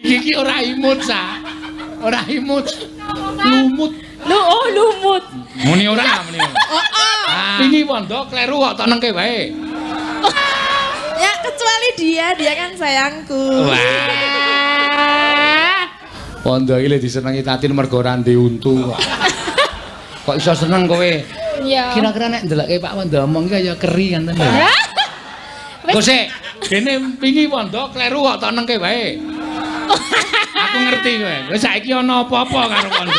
Iki ora imut sa. Ora imut. Lumut. Lumut. Muni ora, muni. Wingi wondo kleru kok tak nengke wae. Ya kecuali dia kan sayangku. Wah. Wondo iki le disenengi Tatin mergo ora ndek untu kok. Kok iso seneng kowe? Iya. Kira-kira nek ndelokke Pak Wondo omong iki ya keri kan tenan. Kok sik, dene wingi Wondo kleru kok tak nengke wae. Aku ngerti kowe. Wis saiki ana apa-apa karo Wondo.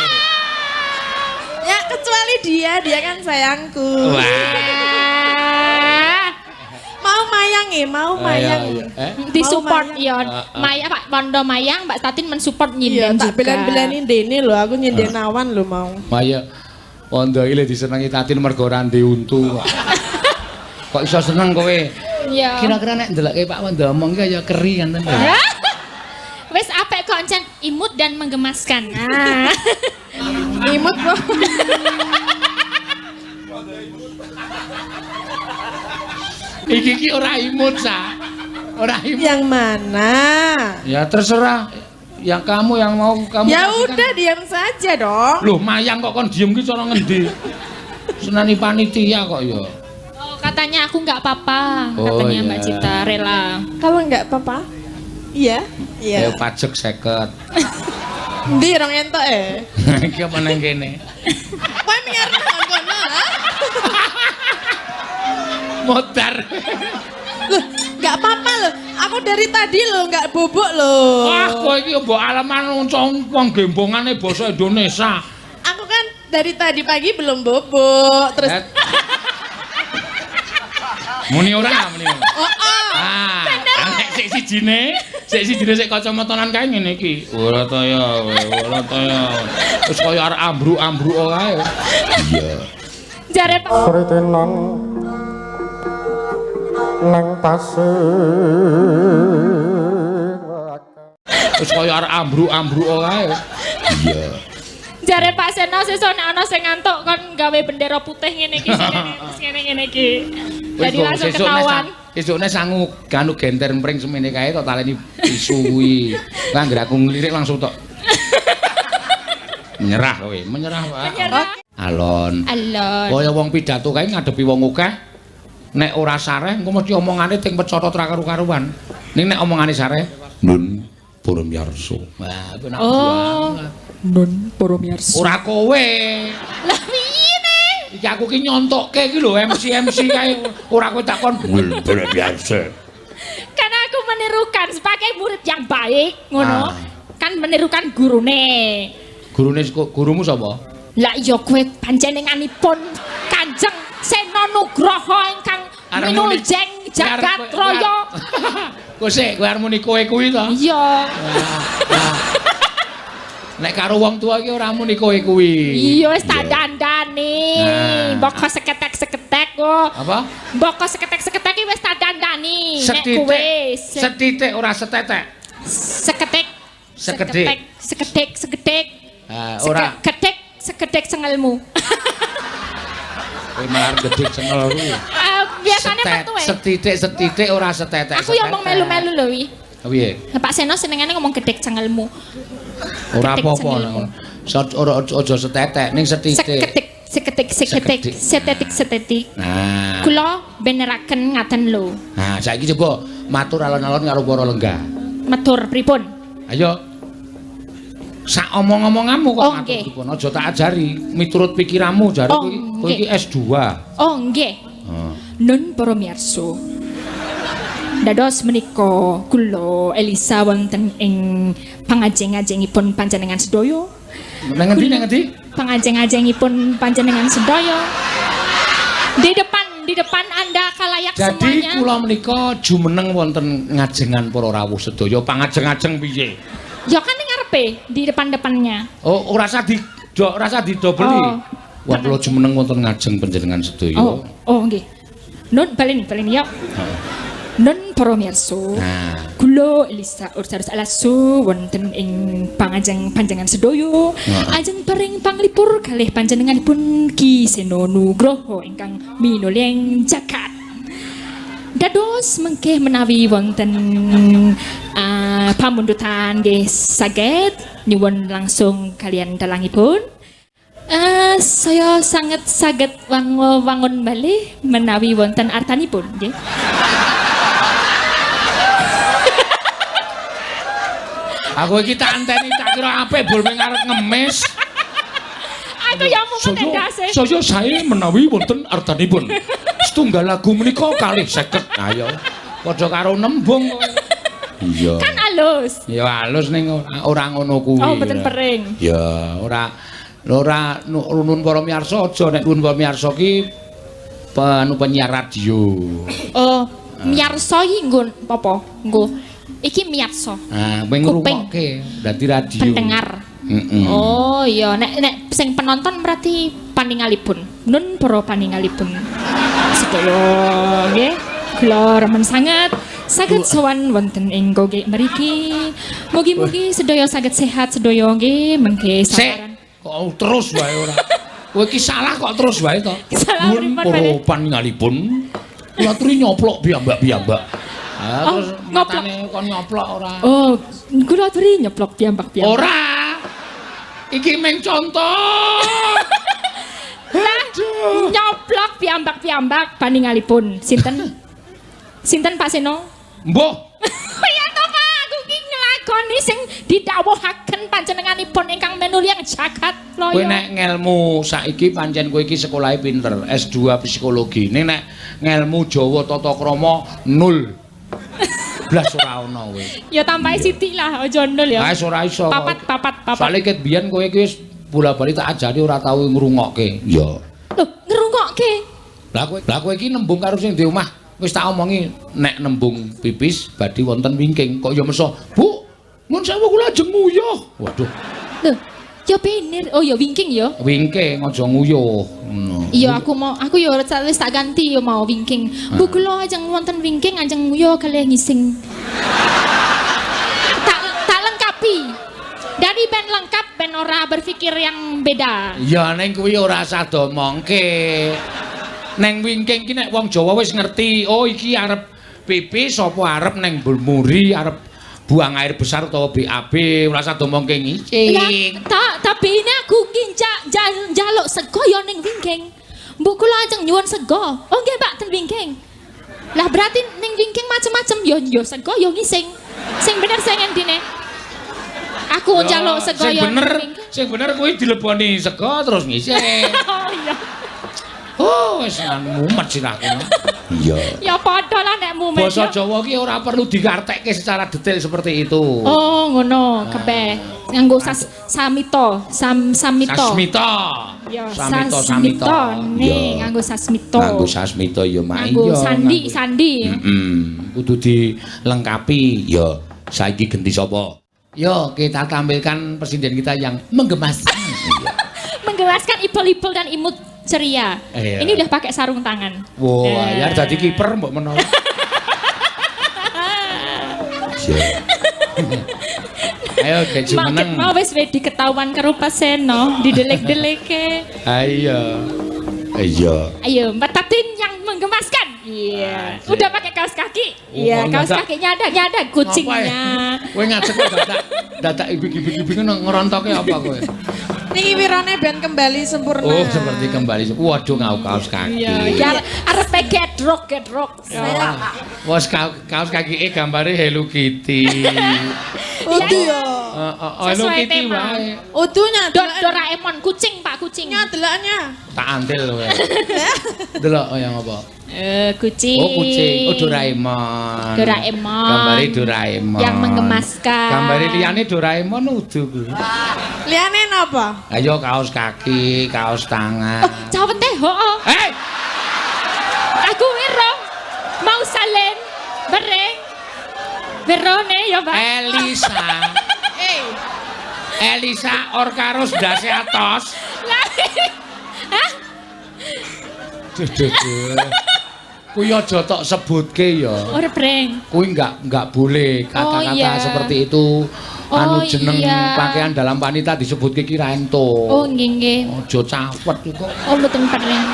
Ya kecuali dia kan sayangku. Wah. Mau mayang. Disupport ya. Maya Pak Wondo mayang, Mbak Tatin mensupport nyinden juga. Tak belan-belanin dene lho, aku nyinden awan lho mau. Maya Wondo iki le disenengi Tatin mergo ora ndek untu kok. Kok iso seneng kowe? Iya. Kira-kira nek ndelokke Pak Wondo omong iki ya keri kan tenan. Wis apik kok encen imut dan menggemaskan. Imut kok. Iki ora imut sa. Ora imut. Yang mana? Ya terserah. Yang kamu yang mau kamu. Ya udah diam saja dong. Loh, mayang kok kon diem ki cara ngendi? Senani panitia kok ya. Oh, katanya aku nggak apa-apa, katanya iya. Mbak Cita rela. Kalau enggak apa-apa? Iya. Ayo pajak 50. Ndi rong entuk Iki apa nang kene? Kowe miarep nang kono, ha? Modar. Loh, enggak apa-apa loh. Aku dari tadi loh enggak bobok loh. Wah, kowe iki mbok alaman wong gembongane basa Indonesia. Aku kan dari tadi pagi belum bobok, terus Muni ora, muni. Sik sijine sik kacamatanan kae ngene iki. Ora ta ya, ora ta ya. Wis kaya arek ambruk-ambruk kae. Iya. Jare Pak Sritenan nang tasih Wis kaya arek ambruk-ambruk kae. Iya. Jare Pak Seno sesuk nek ana sing ngantuk kon gawe bendera putih ngene iki ngene iki. Jadi langsung ketahuan. Esukne sangu kanu genter mpring semene kae tok taleni isu kuwi. Lah anggere aku ngelirik langsung tok. Menyerah kowe, menyerah wae. Alon. Kaya wong pidato kae ngadepi wong akeh. Nek ora sareh engko mesti omongane ting pecotot ra karu-karuan. Ning nek omongane sareh, Nun Puromyarso. Wah, aku nak banget. Nun Puromyarso. Ora kowe. Lah piye ne? Iki aku ki nyontokke iki lho MC kae ora kowe takon Nun Puromyarso. Karena aku menirukan sebagai murid yang baik, ngono. Kan menirukan gurune. Gurumu sapa? Lah iya kowe panjenenganipun Kanjeng Seno Nugroho ingkang minujeng jagat raya. Kok sik kowe arep muni kowe kuwi to? Iya. Nek karo wong tua iki ora muni kowe kuwi. Iya wis tak dandani. Mbok seketek-seketek kok. Apa? Mbok seketek-seketek iki wis tak dandani. Nek Setitik. kowe Setitik ora setetek. seketek. Sekedhik. Sekedik. Ora sekedek sengelmu. kowe malah gedhe cengel kuwi. Biasane metu Setitik ora setetek. Aku ya ngomong melu-melu lho wi. Piye? Pak Seno senengane ngomong gedek cengelmu. Ora apa-apa ngono. Ora aja setetek ning setitik. Setetik. Nah. Kula beneraken ngaten lho. Nah, saiki coba matur alon-alon karo para lenggah. Matur pripun? Ayo. Sak omong-omonganmu kok Nggih. ngatur dipun aja tak ajari miturut pikiranmu jare kowe iki S2. Oh nggih. Nun para miyarsa. Dados menika kula Elisa wonten ing pangajeng-ajengipun panjenengan sedaya. Nang ngendi? Pangajeng-ajengipun panjenengan sedaya. Di depan Anda kalayak semuanya. Jadi kula menika jumeneng wonten ngajengan para rawuh sedaya. Pangajeng-ajeng piye? Ya kan ning ngarepe di depan-depannya. Oh, ora usah didobeli. Wah, kula jumeneng wonten ngajeng panjenengan sedaya. Oh nggih. Nun baleni ya. Nun para miyarsa. Nah, Kula Elisa Ursadus Alasu wonten ing pangajeng panjenengan sedaya. Ajeng paring panglipur kalih panjenenganipun Ki Seno Nugroho ingkang minuleng jagat. dados mengke menawi wonten pamundutan nggih saged nyuwun langsung kalian dalangipun. Saya sangat saged wangun malih menawi wonten artanipun nggih. Aku iki tak anteni tak kira apik bol ngarep ngemis. Aku ya mau mendase. Saya menawi wonten artanipun. Setunggal lagu menika kalih 50. Ayo. Padha karo nembung kowe. Iya. Kan halus. Ya halus ning ora ngono kuwi. Oh, mboten pering. Ya, ora nuwun para miyarsa aja nek nuwun para miyarsa ki penyiar radio. Oh, miyarsa iki nggo apa? Nggo iki miyarsa. Nah, kowe ngrungokke dadi radio. Pendengar. Oh iya, nek sing penonton berarti paningalipun. Nun para paningalipun. Sedaya nggih, kula remen sanget saged sowan wonten ing nggih mriki. Mugi-mugi sedaya saged sehat sedaya nggih mengke sabaran. Kok terus wae ora. Kowe iki salah kok terus wae to. Nuwun para paningalipun. Kula aturi nyoplok piyambak-piyambak. Terus matane kon nyoplok ora. Oh, kula aturi nyoplok piyambak-piyambak. Ora. Iki meng contoh. Nyoplok piyambak-piyambak paningalipun. Sinten? Sinten Pak Seno? Mbah. Ya to Pak, aku ki nglakoni sing didhawuhaken panjenenganipun ingkang menuliyang jagat loya. Kowe nek ngelmu saiki pancen kowe iki sekolahe pinter, S2 psikologi. Ning nek ngelmu Jawa tata krama 0. Blas ora ono kowe. Ya tambahi sithik lah, aja nol ya. Wis ora iso. Papat. Soale ket biyen kowe iki wis bola-bali tak ajari ora tau ngrungokke. Ya. Loh, ngrungokke. Lah kowe iki nembung karo sing di omah. Wis tak omongi nek nembung pipis badhe wonten wingking. Kok ya meso, "Bu, nuwun sewu kula ajeng nguyuh." Waduh. Loh, ya bener. Oh ya wingking ya. Wingking aja nguyuh. Ngono. Iya aku ya wis tak ganti ya mau wingking. Bu kula ajeng wonten wingking ajeng nguyuh kalih ngising. tak lengkapi. Dari ben lengkap ben ora berpikir yang beda. Ya ning kuwi ora usah domongke. Neng wingking ki nek wong Jawa wis ngerti, oh iki arep pipis apa arep neng muri arep buang air besar utawa BAB, ora usah domongke ngicing. Tapi ini aku ki njaluk sego ya ning wingking. Mbok kula ajeng nyuwun sego. Oh nggih Mbak ten wingking. Lah berarti ning wingking macem-macem ya sego ya ngising. Sing bener sing endine. Aku njaluk sego ya ning wingking. Sing bener kuwi dileboni sego terus ngising. Oh iya. Oh, wis mumet sirahku. Iya. Ya padha lah nek mumet. Basa Jawa ki ora perlu dikartekke secara detail seperti itu. Oh, ngono, kebeh. Nganggo samito, samito. Sasmita. Ya, samito. Nih, nganggo sasmito. Nganggo sasmito ya mak iya. Sandi. Kudu dilengkapi. Ya, saiki ganti sapa? Yo, kita tampilkan presiden kita yang menggemaskan. Menggemaskan ipel-ipel dan imut ceria. Iya. Ini udah pakai sarung tangan. Wah, ya jadi kiper mbok menawa. Ayo keju meneng. Mau wis diketahuan karo Paseno, didelek-deleke. Ayo. Ayo, Mbak Tatin yang menggemaskan. Iya. Udah pakai kaos kaki. Iya, kaos kakinya ada kucingnya. Kowe ngajak dadak ibik-ibik ngerontoke apa kowe? Niki wirane ben kembali sempurna. Oh, seperti kembali. Waduh, ngau kaos kaki. Iya, arep get rock. Wes kaos kaki gambare Hello Kitty. Udu ya. Hello Kitty wae. Udunya Doraemon, kucing Pak, kucing. Deloknya. Tak antil kowe. Delok yang apa? Kucing. Oh, kucing. Oh, Doraemon. Gambare Doraemon. Yang menggemaskan. Gambare liyane Doraemon udu kuwi. Liyane napa? Ayo kaos kaki, kaos tangan. Oh, cawete hooh. Hei! Aku wiro. Mau salen. Bereng. Verone ya, Pak. Elisa Orkarus ndase atos. Hah? Kuwi aja tok sebutke ya. Ora breng. Kuwi enggak boleh kata-kata seperti itu. Jeneng pakaian dalam wanita disebutke ki ra entuk. Oh nggih. Aja cawet kok. Oh mboten breng.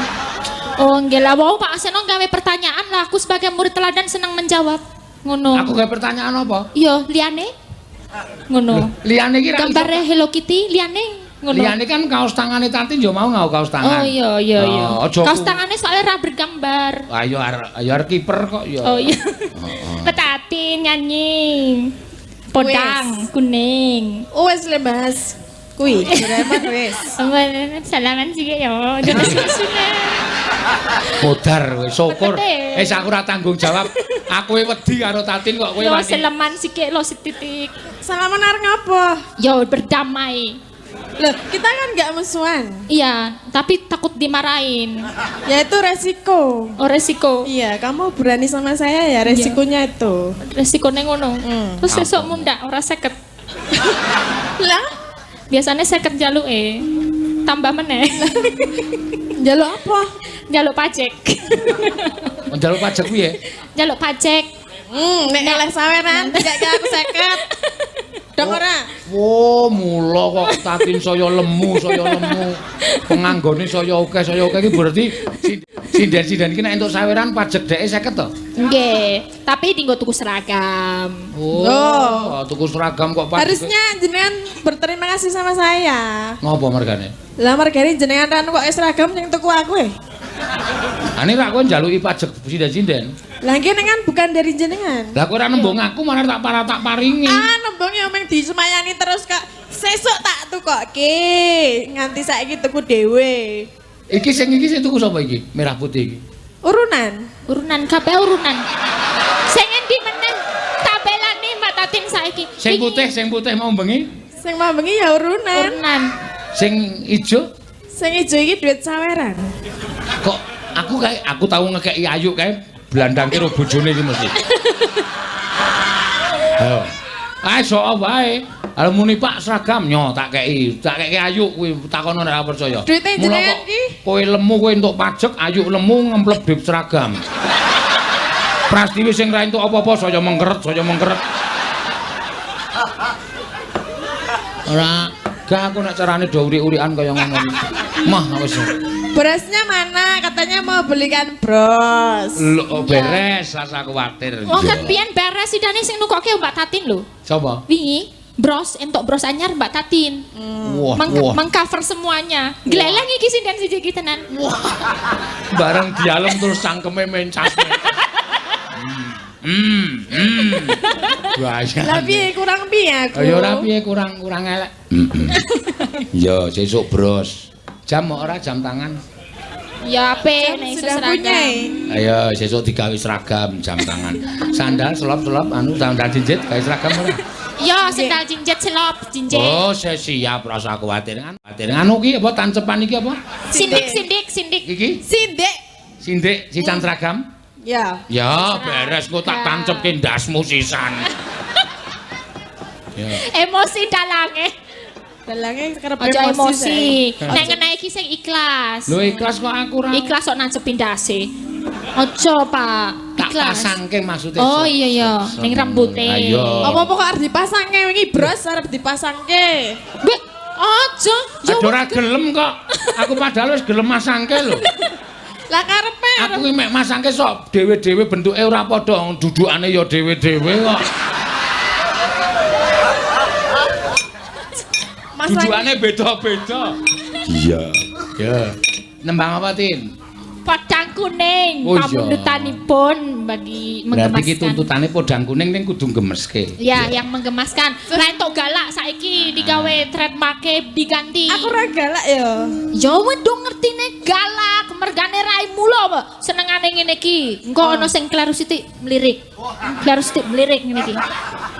Oh, nggih lah wau Pak Aseno gawe pertanyaan lah, aku sebagai murid teladan senang menjawab. Ngono. Aku gawe pertanyaan apa? Iya, liyane. Ngono. Liyane iki ra gambar Hello Kitty liyane ngono. Liyane kan kaos tangane Tatin yo mau ngau kaos tangan. Oh iya iya iya. Aja Kaos tangane soalnya ra bergambar. Ayo arep kiper kok ya. Oh iya. Tatin nyanyi. Podang kuning. Wes le Mas. Kuwi Doraemon wes. Salaman sih ya. Jangan susun. Modar wis syukur. Aku ora tanggung jawab. Aku wedi karo Tatin kok kowe Yo wani. seleman sithik lo setitik. Salaman arep ngapa? Yo berdamai. Loh, kita kan nggak musuhan. Iya, tapi takut dimarahin. Ya itu resiko. Oh resiko. Iya, kamu berani sama saya ya resikonya itu. Resikonya ngono. Terus besok mundak ora seket. Lah, Biasanya seket jaluk tambah meneh. jaluk apa? Jaluk pajak. Njaluk pajak kuwi ya. Jaluk pajak. Nek oleh saweran tidak ke aku seket. Dong ora? Oh, mula kok Tatin saya lemu. Penganggone saya akeh iki berarti sinden-sinden iki nek entuk saweran pajak dheke 50 to? Nggih, tapi dinggo tuku seragam. Oh, tuku seragam kok pajak. Harusnya jenengan berterima kasih sama saya. Ngopo mergane? Lah mergane jenengan kan kok seragam yang tuku aku Ani rak kowe njaluki pajak sinden-sinden. Lah kene kan bukan dari jenengan. Lah kowe ora nembung aku malah tak paringi. Nembung ya meng disemayani terus Kak. Sesuk tak tukoke. Nganti saiki tuku dhewe. Iki sing tuku sapa iki? Merah putih iki. Urunan kabeh urunan. Sing endi meneh tabelane Mbak Tatin saiki? Sing putih mau bengi? Sing mau bengi ya urunan. Sing ijo? Sing ijo iki duit saweran. Kok aku tahu ngekeki Ayu kae blandang karo bojone iki mesti. Ayo. Ae sok wae. Ala muni Pak seragam nyo tak kei Ayu kuwi takono nek ora percaya. Duite jenengan iki. Kowe lemu kowe entuk pajak, Ayu lemu ngemplep duit seragam. Prastiwi sing ra entuk apa-apa saya mengkeret. Ora gak aku nek carane do uri-urian kaya ngono iki. Mah wis. Berasnya mana? Katanya mau belikan bros. Lho beres, rasa kuwatir. Oh kan pian beres sidane sing nukoke Mbak Tatin lho. Coba. Wingi bros entuk bros anyar Mbak Tatin. Wah, mengcover semuanya. Gleleng iki sinden siji iki tenan. Wah. Bareng dialem terus cangkeme mencas. Bahaya. Lah piye kurang piye aku? Ya ora piye kurang elek. Ya sesuk bros. Jam ora jam tangan. Ya ape nek sudah punya. Ayo sesuk digawe seragam jam tangan. Sandal selop-selop sandal jinjit gawe seragam ora? Ya sandal jinjit selop jinjit. Oh, saya siap rasa kuwatir kan. Anu ki apa tancepan iki apa? Sindik. Iki? Sindik sican seragam? Ya. Ya beres kok tak tancepke ndasmu sisan. Ya. Emosi dalange. Dalange karep emosi. Nek ngene iki sing ikhlas. Lho ikhlas kok aku ora. Ikhlas kok nancepin ndase. Aja, Pak. Tak pasangke maksudnya. Oh iya ya, ning rambute. Ayo. Apa kok arep dipasangke wingi bros arep dipasangke. Mbak, aja. Ya ora gelem kok. Aku padahal wis gelem masangke lho. Lah karepe Aku ki mek masangke sok dhewe-dhewe bentuke ora padha, dudukane ya dhewe-dhewe kok. Dudukane beda-beda. Iya. Ya. Nembang apa, Tin? Podang kuning, Oh, iya. pamundutanipun bagi Berarti iki menggemaskan. tuntutane podang kuning ning kudu gemeske. Ya, yang menggemaskan. Lah entuk galak saiki digawe trademark-e diganti. aku ora galak ya. Ya wis do ngertine galak, mergane raimu lho, Mbak. Senengane ngene iki. Engko ana sing kleru sithik mlirik. Kleru sithik mlirik ngene iki.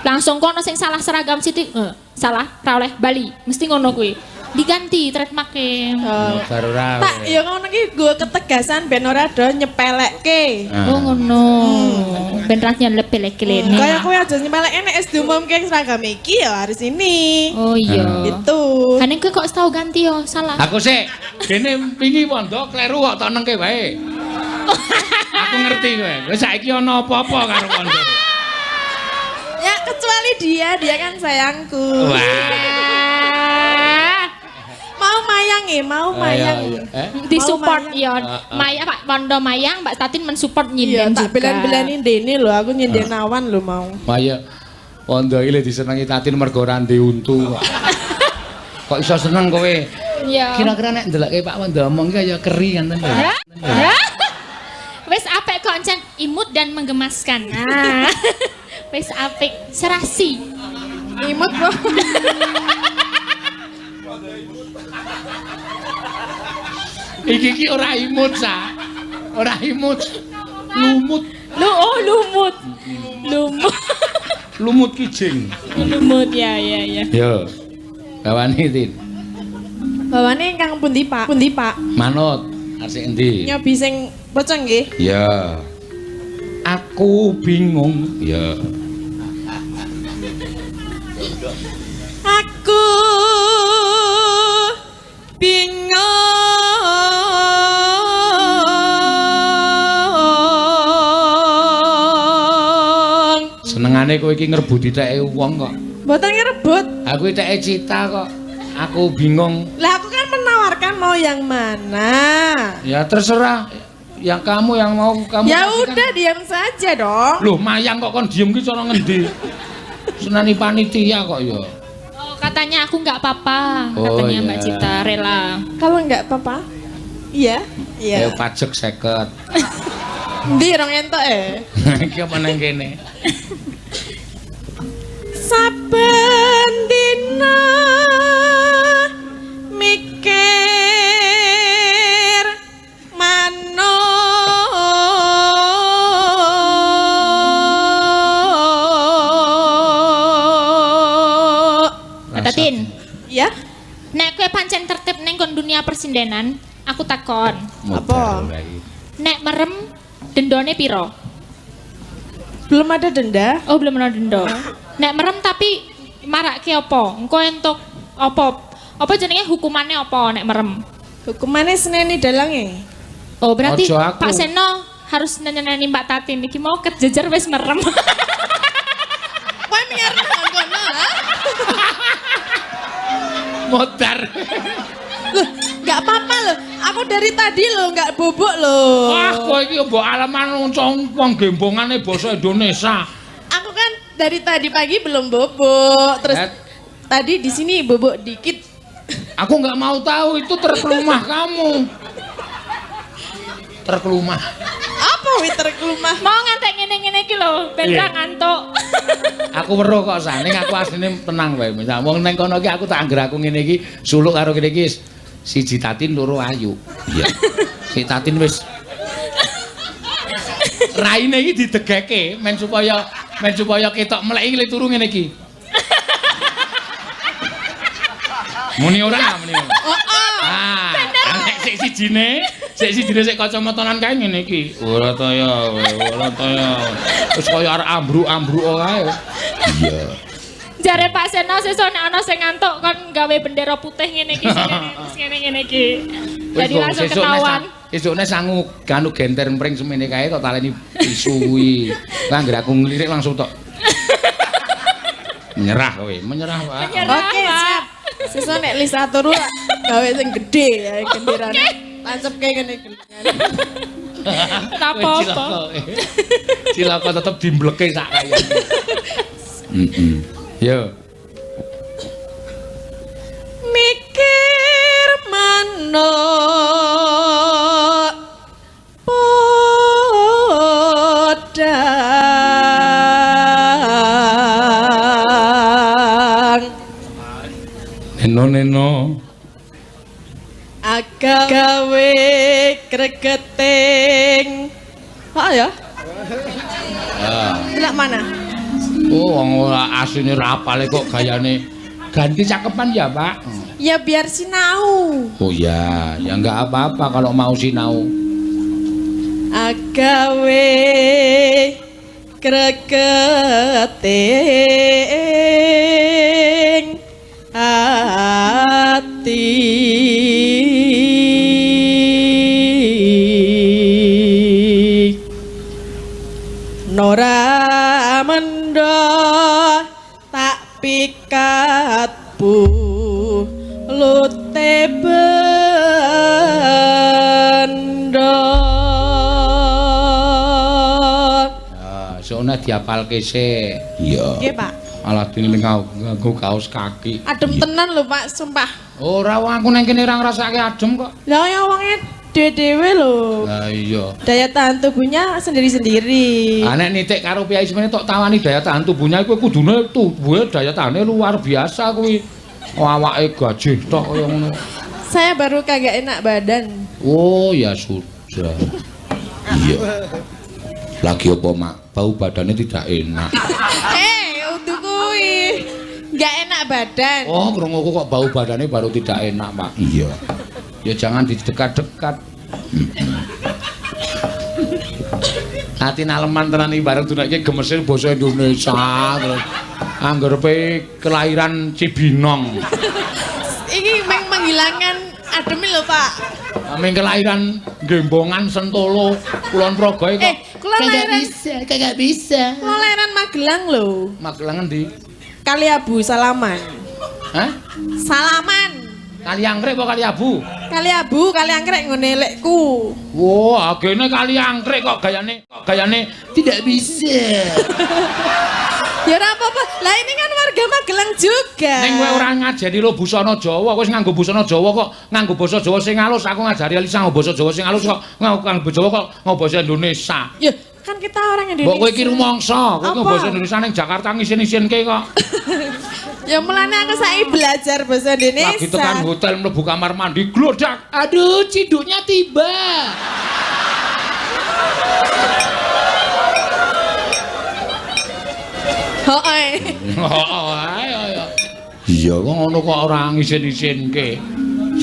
Langsung kono sing salah seragam sithik, salah ra oleh bali. Mesti ngono kuwi. Diganti trademark-e. Baru ra. Tak ya ngono iki nggo ketegasan ben ora do nyepelekke. Oh ngono. Ben ra nyelep-elek lene. Kayak kowe aja nyepelekke nek wis diumumke seragam iki ya harus ini. Oh iya. Gitu. Kaneng kowe kok tau ganti yo, salah. Aku sik, dene wingi wondo kleru kok tak nengke wae. Aku ngerti kowe. Wis saiki ana apa-apa karo wondo. Ya kecuali dia kan sayangku. Wah. Mau mayang nggih, mau mayang. Disupport ya. Maya Pak Pondo Mayang, Mbak Tatin mensupport nyinden juga. Iya, tak belan-belani ndene lho, aku nyinden awan lho mau. Maya Pondo iki disenengi Tatin mergo ora ndek untu. Kok iso seneng kowe? Iya. Kira-kira nek ndelok Pak Pondo omong ki ya keri kan lho. Ya. Wis apik kok encen imut dan menggemaskan. Nah. Wis apik, serasi. Imut kok. Iki ora imut sa. Ora imut. Lumut. Lumut. Lumut. Lumut kijing. Lumut ya. Yo. Bawane Tin. Bawane ingkang pundi, Pak? Pundi, Pak? Manut. Asik endi? Nyobi sing pocong nggih. Ya. Aku bingung. Ya. Aku bingung. Senengane kowe iki ngrebut diteke wong kok. Mboten ngerebut. Aku diteke Cita kok. Aku bingung. Lah aku kan menawarkan mau yang mana? Ya terserah. Yang kamu yang mau kamu. Ya kasihkan. udah diam saja dong. Loh, mayang kok kon diem ki cara ngendi? Senani panitia kok ya. Oh, katanya aku nggak apa-apa, katanya Mbak Cita rela. Kalau nggak apa-apa? Iya. Ayo pajak 50. Ndi rong entuk Iki apa nang kene? Saben dina mikir Tatin. Ya? Nek kowe pancen tertib ning kon dunia persindenan, aku takon. Apa? Nek merem dendone piro? Belum ada denda? Oh, belum ada denda. Nek merem tapi marake apa? Engko entuk apa? Apa jenenge hukumannya apa nek merem? Hukumannya seneni dalange. Oh, berarti Ojo aku. Pak Seno harus nyeneni Mbak Tatin iki mau kejejer wis merem. Kowe miarep kono, ha? Modar. Loh, enggak apa-apa loh. Aku dari tadi loh enggak bobok loh. Wah, kowe iki mbok alaman wong gembongane basa Indonesia. Aku kan dari tadi pagi belum bobok. Terus tadi di sini bobok dikit. Aku nggak mau tahu itu terkelumah kamu. Terkelumah. Apa wih terkelumah? Mau ngantek ngene-ngene iki lho, ben ra ngantuk. Aku weruh kok saning aku asline tenang wae. Misal wong ning kono iki aku tak anggere aku ngene iki suluk karo kene iki siji Tatin loro Ayu. Iya. Si Tatin wis raine iki didegeke men supaya ketok melek iki le turu ngene iki. Muni ora, muni. Ah, nek sik sijine sik kacamatanan kae ngene iki. Ora ta ya, ora ta ya. Wis kaya arek ambruk-ambruk kae. Iya. Jare Pak Seno sesuk nek ana sing ngantuk kon gawe bendera putih ngene iki ngene iki. Jadi langsung ketahuan. Esukne sangu kanu genter mpring semene kae tok taleni isu kuwi. Lah anggere aku ngelirik langsung tok. Menyerah kowe, menyerah, Pak. Oke, siap. Sesuk nek Lisa turu gawe sing gedhe ya genderane. Tancep kayak gini. Kenapa apa? Cilaka tetep dimbleke sak kaya. Yo. Mikir manuk podang. Neno. Gawe gregeting. Oh ya? Delok mana? Oh, wong asline ra apale kok gayane. Ganti cakepan ya, Pak. Ya biar sinau. Oh ya, ya enggak apa-apa kalau mau sinau. Agawe gregeting ati. Nora mendo tak pikat bu lute diapalke sik. Iya. Nggih, Pak. Alah dene nganggo kaos kaki. Adem tenan lho, Pak, sumpah. Ora wong aku nang kene ora ngrasake adem kok. Lah ya wonge dhewe-dhewe lho. Lah iya. Daya tahan tubuhnya sendiri-sendiri. Ah nek nitik karo piyai semene tok tawani daya tahan tubuhnya iku kudune tubuhe daya tahane luar biasa kuwi. Awake gajih tok kaya ngono. Saya baru kagak enak badan. Oh ya sudah. Iya. Lagi apa mak? Bau badannya tidak enak. Untuk kuwi. Enggak enak badan. Oh, krunguku kok bau badannya baru tidak enak, Pak. Iya. Ya jangan didekat-dekat. Ati naleman tenan iki bareng dunake gemesin basa Indonesia terus anggarepe kelahiran Cibinong. Iki menghilangkan adem lho, Pak. Amin kelahiran Gembongan Sentolo Kulon Progo kok. Kagak bisa. Kula lahiran Magelang lho. Magelang endi? Kali Abu Salaman. Hah? Salaman. Kali Anggrek apa Kali Abu? Kali Abu, Kali Anggrek ngene lekku. Wah, agene Kali Anggrek kok gayane tidak bisa. Ya ora apa-apa. Lah ini kan warga Magelang juga. Ning kowe ora ngajari lo busana Jawa, kowe wis nganggo busana Jawa kok nganggo basa Jawa sing halus, aku ngajari Alisa nganggo basa Jawa sing halus kok nganggo Jawa kok nganggo basa Indonesia. Ya, kan kita orang Indonesia. Mbok kowe iki rumangsa, kowe nganggo basa Indonesia ning Jakarta ngisin-isinke kok. Ya mulane aku saiki belajar bahasa Indonesia. Lagi tekan hotel mlebu kamar mandi glodak. Aduh, ciduknya tiba. Heeh. Iya, kok ngono kok ora ngisin-isinke.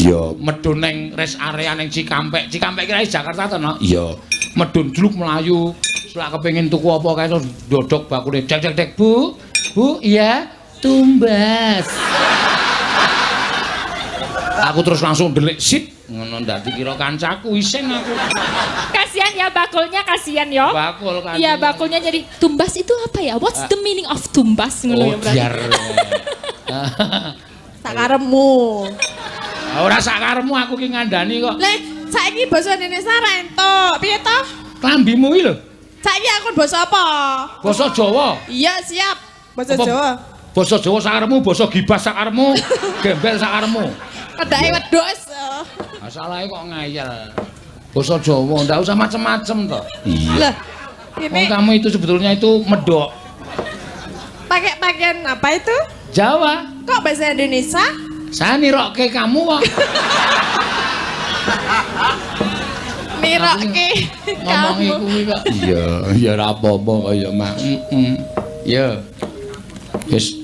Ya, medun ning rest area ning Cikampek. Cikampek kira Jakarta to, no? Iya. Medun dluk mlayu. Selak kepengin tuku apa kae terus dodok bakule. Dek, Bu. Bu, iya. Tumbas. Aku terus langsung delik sit ngono ndak dikira kancaku isin aku. Kasihan ya bakulnya, kasihan ya. Bakul kan. Iya, bakulnya jadi tumbas itu apa ya? What's the meaning of tumbas ngono ya, berarti? Biar. Sakaremu. Ora sakaremu aku ki ngandani kok. Lah, saiki basa Indonesia ra entuk. Piye to? Klambimu iki lho. Saiki aku basa apa? Basa Jawa. Iya, siap. Basa Apa? Jawa. Basa Jawa sakaremu, basa Gibas sakaremu, gembel sakaremu. Kedake wedhus. Masalahe kok ngayal. Basa Jawa ndak usah macem-macem to. Lah, Wong ini kamu itu sebetulnya itu medok. pakai pakaian apa itu? Jawa. Kok bahasa Indonesia? Saya nirokke kamu kok. Nirokke Ngomongi kamu. kuwi kok. Iya, ya ora apa-apa kaya mak. Ya. Wis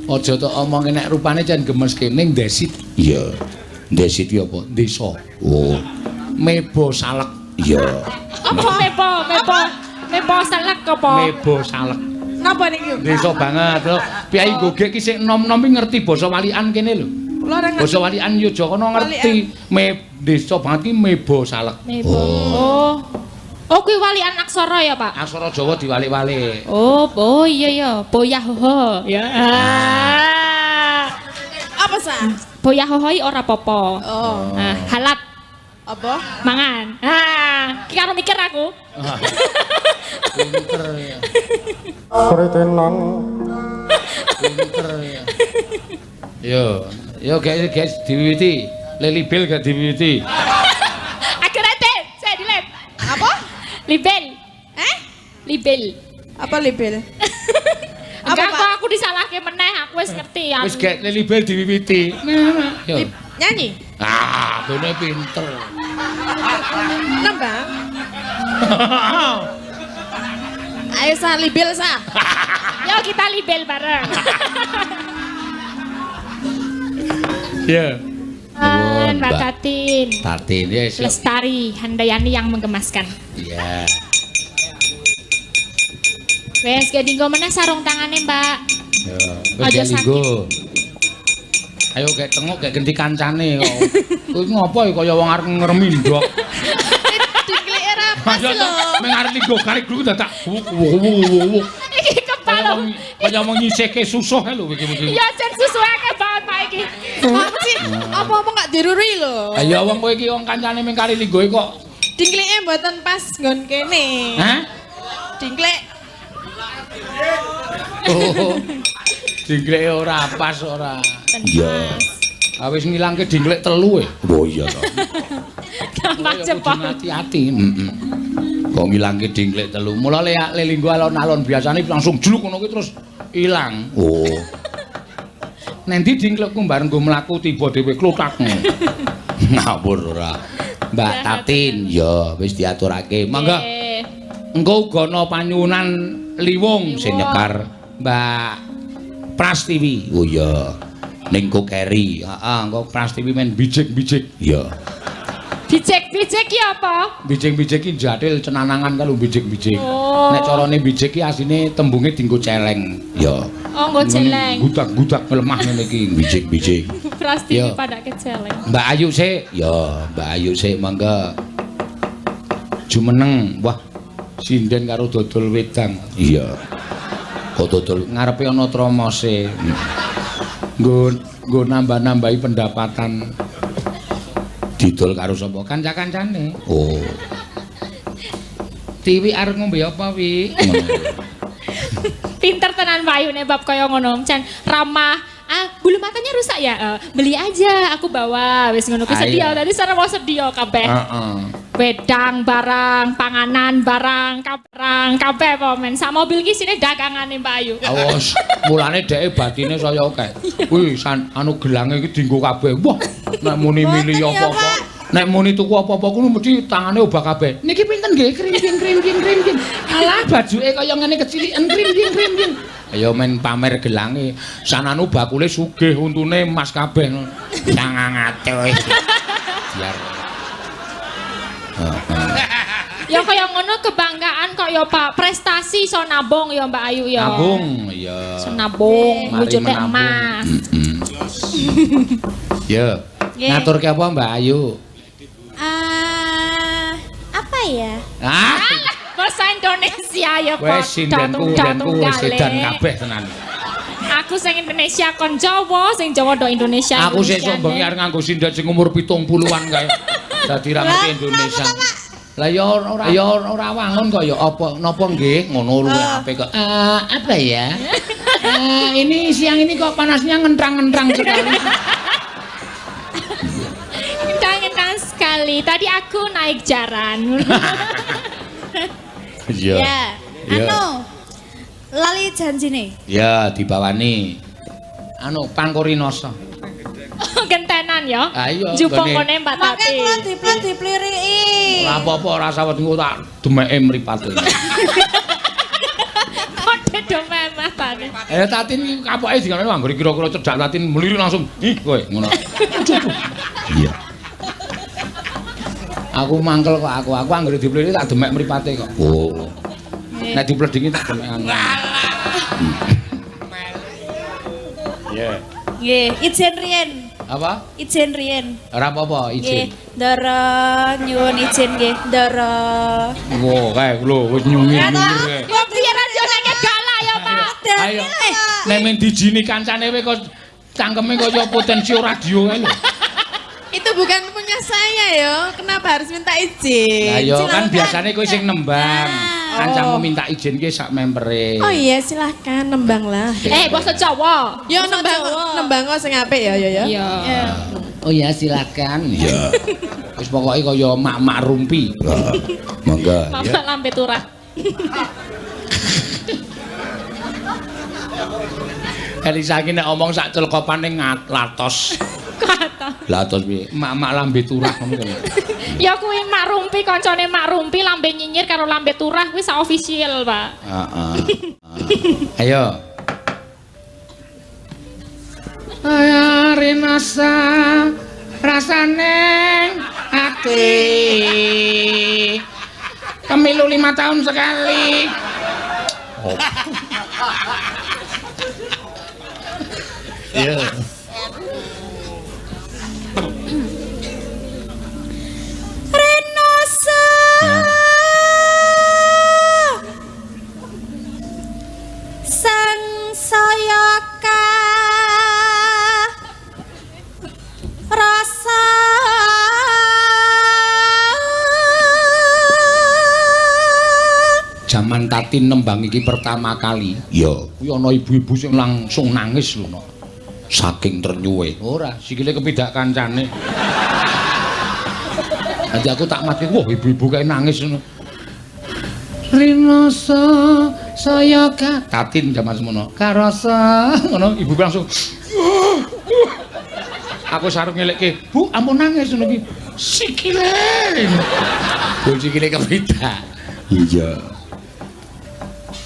aja tok omong nek rupane jan gemes kene ndesit. Iya. Ndesit ki apa? Desa. Oh. Mebo salek. Iya. Apa mebo salak apa? Mebo salek. Napa niki? Desa banget lho. Piyai Gogek ki sik enom-enom iki ngerti basa walikan kene lho. Kula ora ngerti. Basa walikan Yogyakarta ngerti. Desa banget ki mebo salek. Mebo. Oh. Oh, kuwi walian aksara ya, Pak? Aksara Jawa diwalik-walik. Oh iya ya, boyahoho. Ya. Apa sah? Boyahoho iki ora apa-apa. Oh, Nah, halat apa? mangan. Ki karo mikir aku. Pinter ya. Sritenan Pinter ya. Yo guys diwiwiti. Lelibel gak diwiwiti. Akhirnya saya dilem. Apa? Libel. Libel. Apa libel? Enggak Pak? kok aku disalahke meneh, aku wis ngerti ya. Wis gak lelibel diwiwiti. Yo. Nyanyi? Bene pinter. Nembang? Ayo sah libel sah. Yo kita libel bareng. Ya. Mbak Tatin. Tatin ya. Lestari Handayani yang menggemaskan. Iya. Wes gak dinggo meneh sarung tangane, Mbak. Ya. Aja Wis linggo. Ayo gek tengok gek genti kancane kok. Kuwi ngopo ya kaya wong arep ngremindok. Diklik era pas lho. Meng arep linggo kali dulu dadak. Iki kepala. Kaya mau nyisihke susuh lho iki. Ya jan susuake banget Pak iki. Apa sih? Apa gak diruri lho? Ayo wong kowe iki wong kancane meng kali linggo kok. Dingklike mboten pas nggon kene. Hah? Dingklik. Oh. Dingleke ora pas ora. Iya. Wis ngilangke dinglek 3 Oh iya to. Gampang cepet. Hati-hati. Heeh. Kok ngilangke dinglek 3. Mula le linggo alon-alon biasane langsung juluk ngono kuwi terus ilang. Oh. Nendi dinglekku bareng go mlaku tiba dhewe kluthak. Ngawur ora. Mbak Tatin, ya wis diaturake. Monggo. Engko uga ana panyuwunan liwung sing nyekar Mbak Prastiwi. Oh iya. Ning Kokeri. Heeh, engko Prastiwi men bijik-bijik. Iya. Bijik-bijik ki apa? Bijik-bijik ki jathil cenanangan karo bijik-bijik. Oh. Nek carane bijik ki asine tembunge dienggo celeng. Ya. Oh, nggo celeng. Gudak-gudak melemah ngene iki bijik-bijik. Pasti Yo. padake celeng. Mbak Ayu sik. Ya, Mbak Ayu sik mangga. Jumeneng. Wah, sinden karo dodol wedang. Iya. Kok dodol Ngarepe ana tromose. Nggo nambah-nambahi pendapatan. didol karo Sapa kanca-kancane? Oh. Tiwi arep ngombe apa, Wi? Pinter tenan payune bab kaya ngono. Jan ramah. Bulu matanya rusak ya? Beli aja, aku bawa. Wis ngono ki sedia. Tadi sareng sedia kabeh. Heeh. Wedang barang, panganan barang, kabeh apa men. Sak mobil ki sine dagangane Mbak Ayu. Awas, mulane dheke batine saya akeh. Wih, anu gelange iki dienggo kabeh. Wah, nek muni milih apa-apa. Nek muni tuku apa-apa kuwi mesti tangane obah kabeh. Niki pinten nggih? Krim. Alah, bajuke kaya ngene keciliken krim. Ayo men pamer gelange. Sananu bakule sugih, untune emas kabeh. Sangangate wis. Biar. Ya kaya ngono kebanggaan kok ya Pak. Prestasi iso nabung ya Mbak Ayu ya. Nabung, iya. Iso nabung, Mari wujute menabung. emas. Ya. Ngaturke apa Mbak Ayu? Apa ya? Bahasa Indonesia ya Pak. Wes sindenku wis edan kabeh tenan. Aku sing Indonesia kon Jawa, sing Jawa do Indonesia. Aku sesuk bengi arep nganggo sinden sing umur 70-an kae. Dadi ra ngerti Indonesia. Lah ya ora wangun kok ya apa napa nggih ngono luwih apik kok. Apa ya? Ini siang ini kok panasnya ngentrang-ngentrang sekali. Kangen sekali. Tadi aku naik jaran. Iya. Ya, anu lali janjine. Ya dibawani. Anu Pangkurinoso. Gentenan ya. Ayo. Jupuk ngene Mbak Makanya Tati. kula dipliriki. Ora apa-apa ora sawet engko tak demeke mripate. Kode domeh Mbak Tati. Tatin iki kapoke digane anggere kira-kira cedhak Tatin mlirik langsung. Ih kowe ngono. Iya. Aku mangkel kok aku anggere dipliri tak demek mripate kok. Oh. Nek dipledhingi tak demek anu. Iya. Nggih, ijen riyen. Apa? Ijen riyen. Ora apa-apa Nggih, izin. ndara nyuwun ijen nggih, ndara. Wo kae lho wis nyungir-nyungir kae. Wong piye radionane galak ya Pak. Ayo. Nek men dijini kancane kowe kok cangkeme kaya potensi radio kae lho. Itu bukan punya saya ya. Kenapa harus minta izin? Lah yo kan Silakan. biasane kowe sing nembang. Kancamu minta izin ki sak membere. Oh iya, silahkan nembang lah. Basa Jawa. Yo nembang kok sing apik ya ya. Iya. Oh ya silakan. Iya. Wis pokoke kaya mak-mak rumpi. Mangga. Mama lambe turah. Elisa iki nek omong sak celkopane latos. Kata. Latos piye? Mak-mak lambe turah ngono kan. Ya kuwi Mak Rumpi, kancane Mak Rumpi lambe nyinyir karo lambe turah wis sak official, Pak. Heeh. Ayo. Ayare nasa rasane ati. Pemilu 5 tahun sekali. Oh. Iya. Renosa. Sang sayaka. Rasa. jaman Tatin nembang iki pertama kali. Ya, Kuwi ana ibu-ibu sing langsung nangis lho, no. saking ternyuwe. Ora, sikile kepidak kancane. Nanti aku tak mati, wah ibu-ibu kayak nangis ngono. Rinoso saya Tatin jaman semono. Karasa ngono, ibu langsung aku sarung ngelekke, "Bu, ampun nangis ngono iki." Sikile. Bu sikile kepidak. Iya.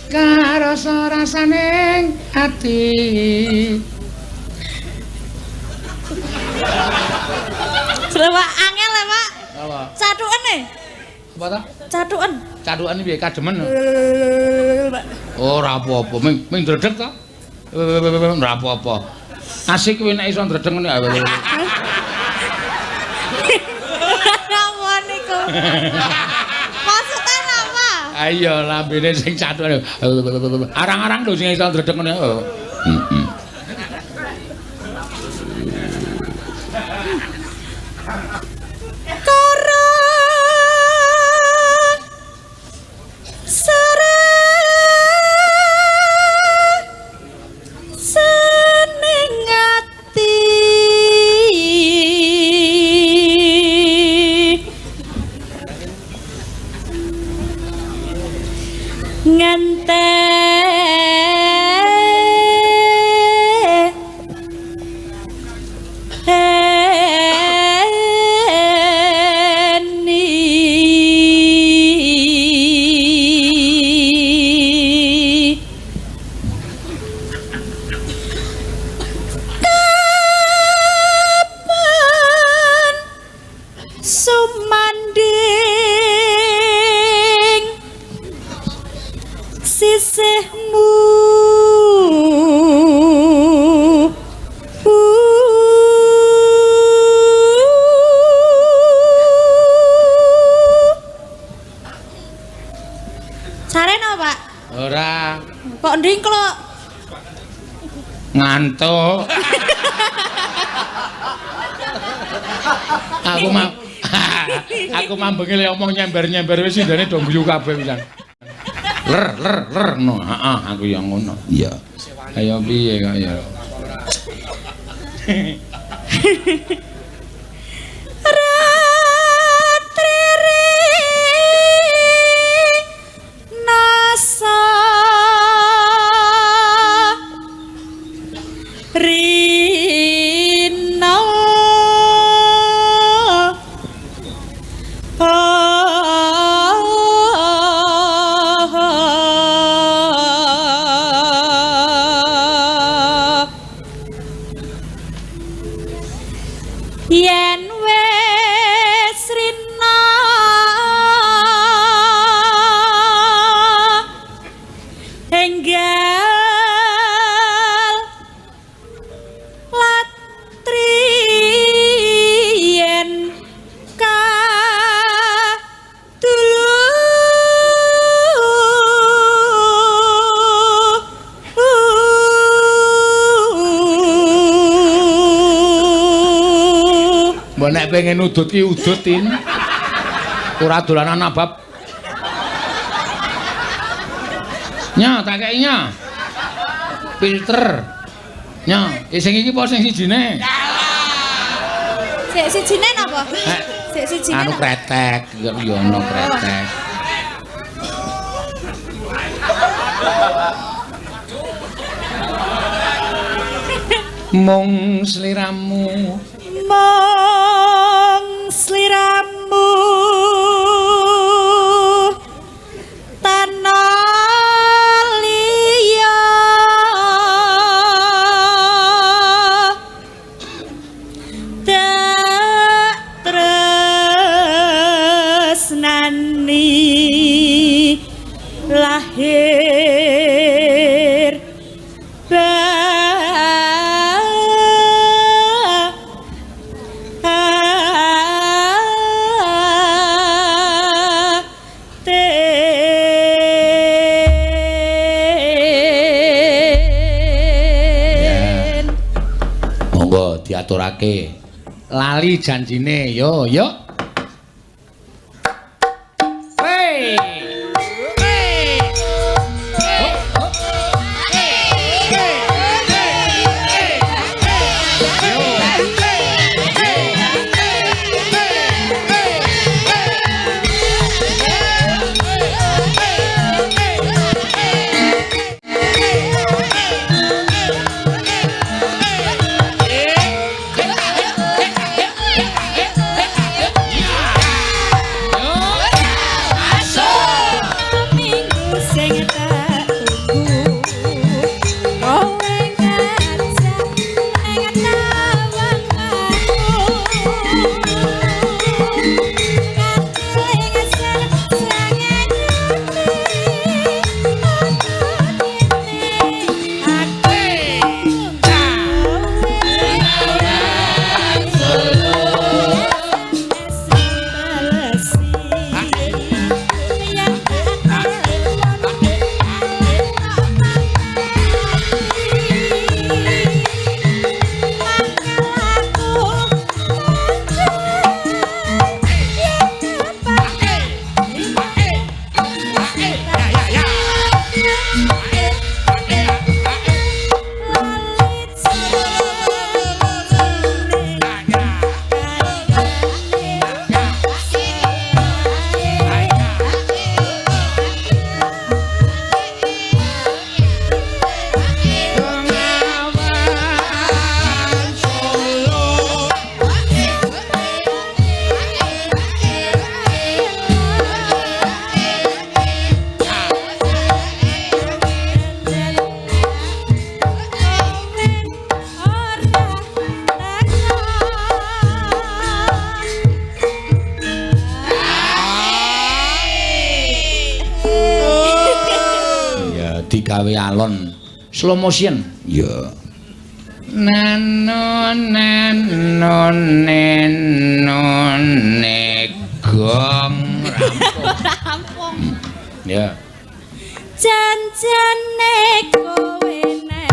Karasa rasaning ati. Selama angel ya, Pak. Apa? Cadukan nih. Apa ta? Cadukan. Cadukan iki piye kademen? Ora apa-apa, ming dredeg ta? Ora apa-apa. Asik kuwi nek iso dredeg ngene. Apa niku? Maksudnya apa? Ayo lambene sing cadukan. Arang-arang lho sing iso dredeg ngene. Heeh. Ngantuk. Aku mambengi le omong nyember-nyember wis ndane do guyu kabeh pisan. Ler no. Heeh, aku yang ngono. Iya. Ayo piye kok ya. Nek pengen udut ki udutin. Ora dolanan nabab. Nya, tak kei nya. Filter. Nya, sing iki apa sing sijine? Sik sijine napa? Sik sijine. Anu kretek, ya ono kretek. Mung sliramu sliramu tanah liya tak tresnani lahir diaturake lali janjine yo. Hey. gawe alon slow motion. Ya. Nanon gong Rampung. ya. Janjane kowe nek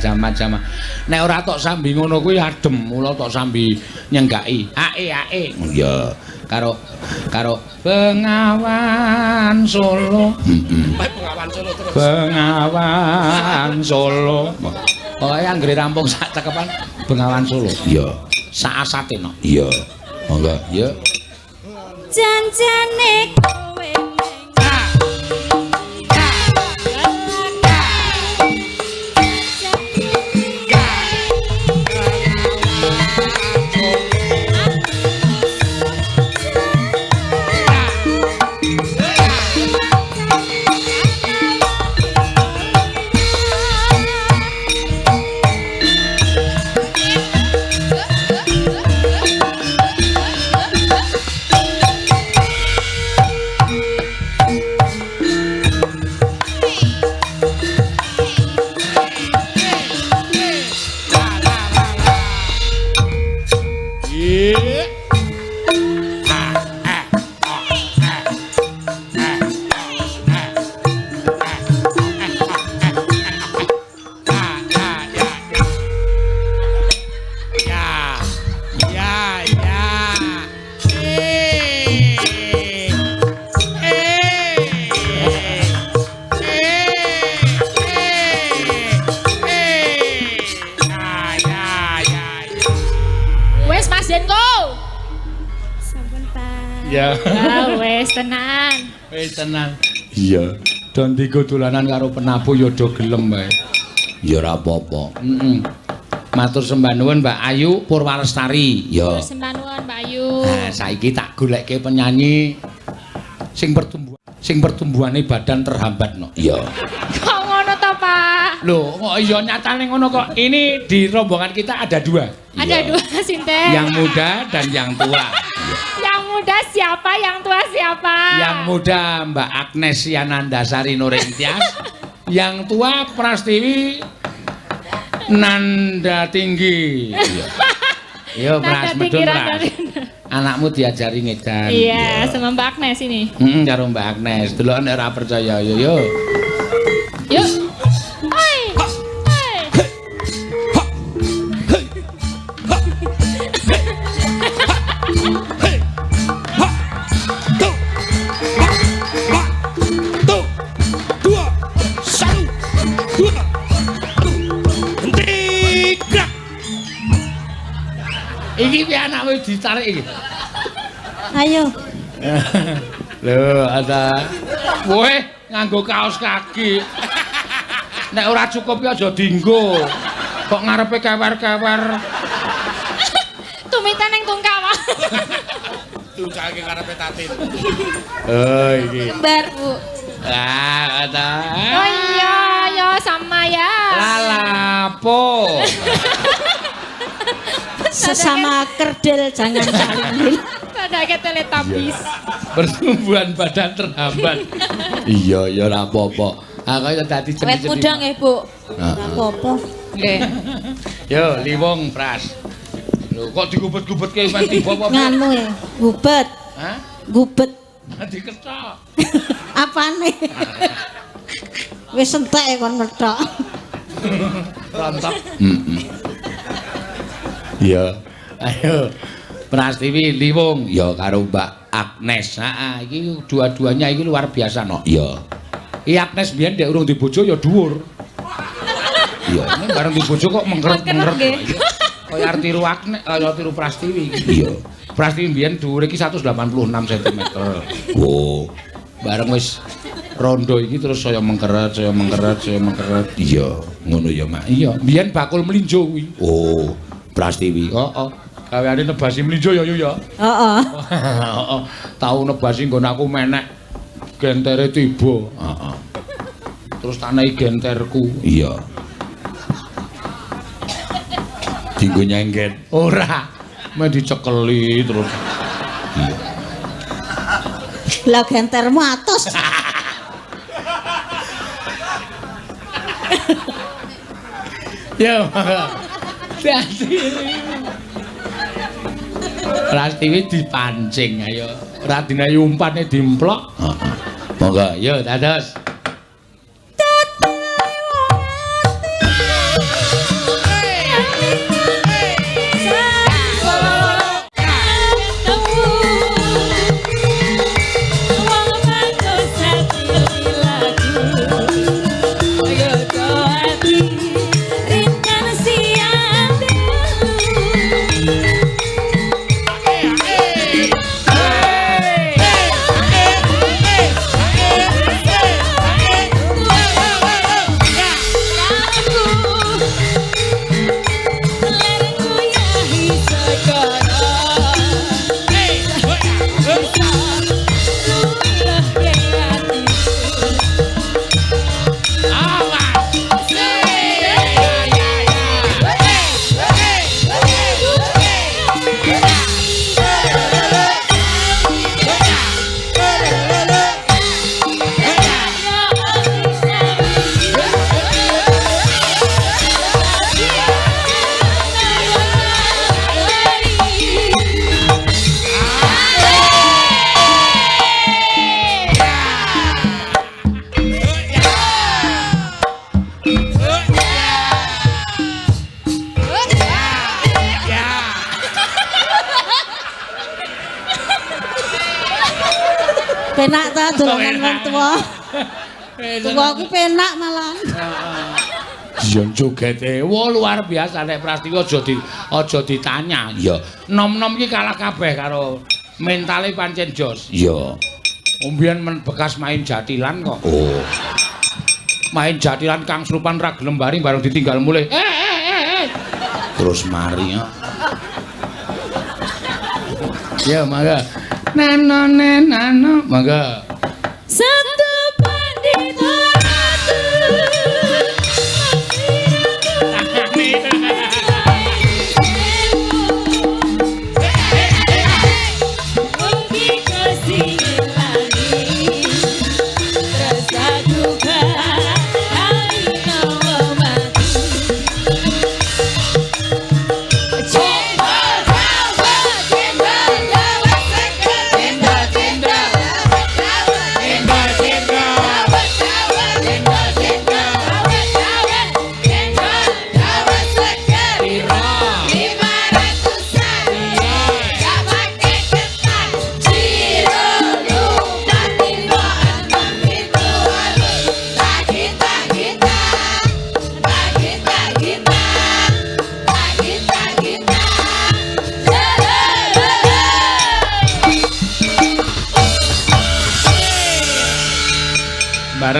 Jama-jama. Nek ora tok sambi ngono kuwi adem, mula tok sambi nyenggaki. Ae. Ya. Karo Bengawan Solo. Bengawan Solo terus. Bengawan Solo. Pokoke anggere rampung sak cekepan Bengawan Solo. Ya. Sak asate no. Iya. Monggo. Ya. janjane kowe tenang. Iya. Don tiga dolanan karo penabuh ya do gelem wae. Ya ora apa-apa. Matur sembah nuwun Mbak Ayu Purwalestari. Ya. Matur sembah nuwun Mbak Ayu. Nah, saiki tak goleke penyanyi sing pertumbuhane badan terhambat no. Iya. Kok ngono to, Pak? Loh, kok iya nyatane ngono kok. Ini di rombongan kita ada dua. Ada dua sinten. Yang muda dan yang tua. Yang muda siapa, yang tua siapa? Yang muda Mbak Agnes Yanandasari Nurintias. Yang tua Prastiwi Nanda Tinggi. Yo Pras medun Pras. Anakmu diajari ngedan. Iya, sama Mbak Agnes ini. Karo Mbak Agnes. Delok nek ora percaya yo. Yuk. Tigrak. Iki piye anakmu ditarik iki? Ayo. Lho, ada. Woe nganggo kaos kaki. Nek ora cukup ya aja dienggo. Kok ngarepe kewer-kewer. Tumitan ning tungkawa. Tungkake karepe tatin. Oh, iki. Kembar, Bu. Ah, ada. Oh iya, ya sama ya. Lalapo. Sesama kerdil jangan saling. Padahal teletabis. Pertumbuhan badan terhambat. Iya, ya ora apa-apa. Aku ya dadi Wet muda nggih, Bu. Heeh. Apa-apa. Nggih. Yo, Liwong Pras. Lho, kok digubet-gubetke men tiba apa? Nganu ya, gubet. Hah? Gubet. Diketok. Apane? Wis entek kon methok. Rontok. Iya. Ayo. Prastiwi Liwong ya karo Mbak Agnes. Heeh, iki dua-duanya iki luar biasa no. Iya. Iki Agnes biyen ndek urung dibojo ya dhuwur. Iya, ini bareng dibojo kok mengkeret-mengkeret. Kaya artiru Agnes, kaya artiru Prastiwi iki. Iya. Prastiwi biyen dhuwure iki 186 cm. Oh. Bareng wis rondo iki terus saya mengkeret. Iya, ngono ya, Mak. Iya, biyen bakul melinjo kuwi. Oh, Prastiwi. Heeh. Gaweane nebasi melinjo ya, Yu ya. Heeh. Heeh. Tau nebasi nggon aku menek gentere tiba. Heeh. Terus tanahi genterku. Iya. Dinggo nyengket. Ora. Men dicekeli terus. Iya. Lah gentermu atos. Ya. Dadi. Prastiwi dipancing ayo. Radina yumpane dimplok. Heeh. Monggo, yo dados. Penak ta dolanan wong tuwa. Tuwa ku penak malah. Yang jogete luar biasa nek Prastiwi aja ditanya. Ya, nom-nom iki kalah kabeh karo mentale pancen jos. Ya. Mbiyen bekas main jatilan kok. Oh. Main jatilan Kang Srupan ra gelem bari bareng ditinggal mulih. Terus mari ya. Ya, mangga. Nano, mangga. Satu pandita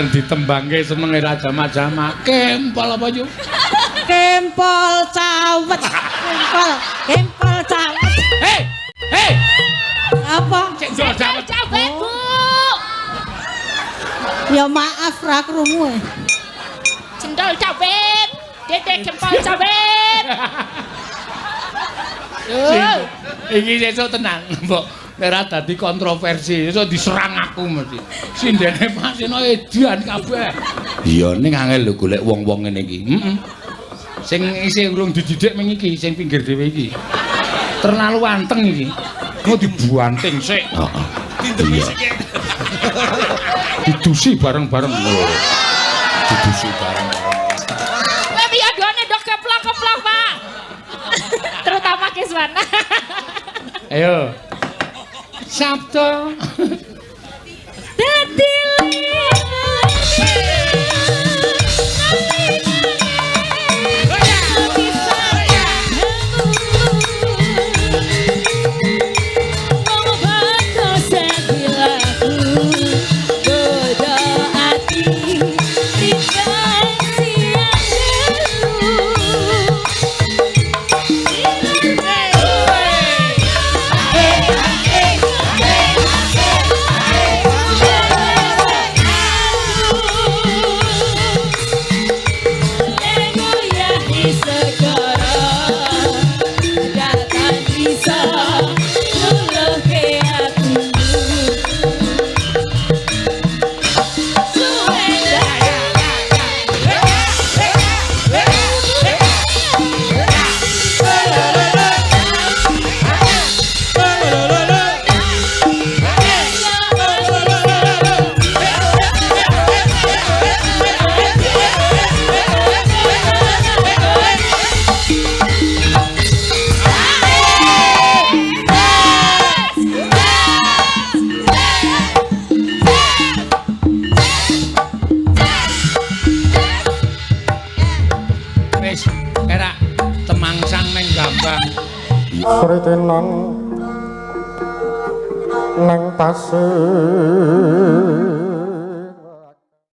bareng ditembangke senenge ra jama-jama. Kempol apa yo? Kempol cawet. Kempol cawet. Hei! Hei! Apa? Cek njol cawet. Cawet, Bu. Ya maaf ra krungu. Cendol cawet. Dedek jempol cawet. Iki sesuk tenang, Mbok. Nek ra dadi kontroversi, sesuk diserang aku mesti. Sindene Masino edan kabeh. Iya ning angel lho golek wong-wong ngene iki. Heeh. Sing isih urung dididik ming iki, sing pinggir dhewe iki. Terlalu anteng iki. Mau dibuanting sik. Heeh. Tindemi sik. Didusi bareng-bareng. Didusi bareng-bareng. Tapi adone dok keplok-keplok, Pak. Terutama Kiswan. Ayo. Sabto. Dadi Kritenan nang tasih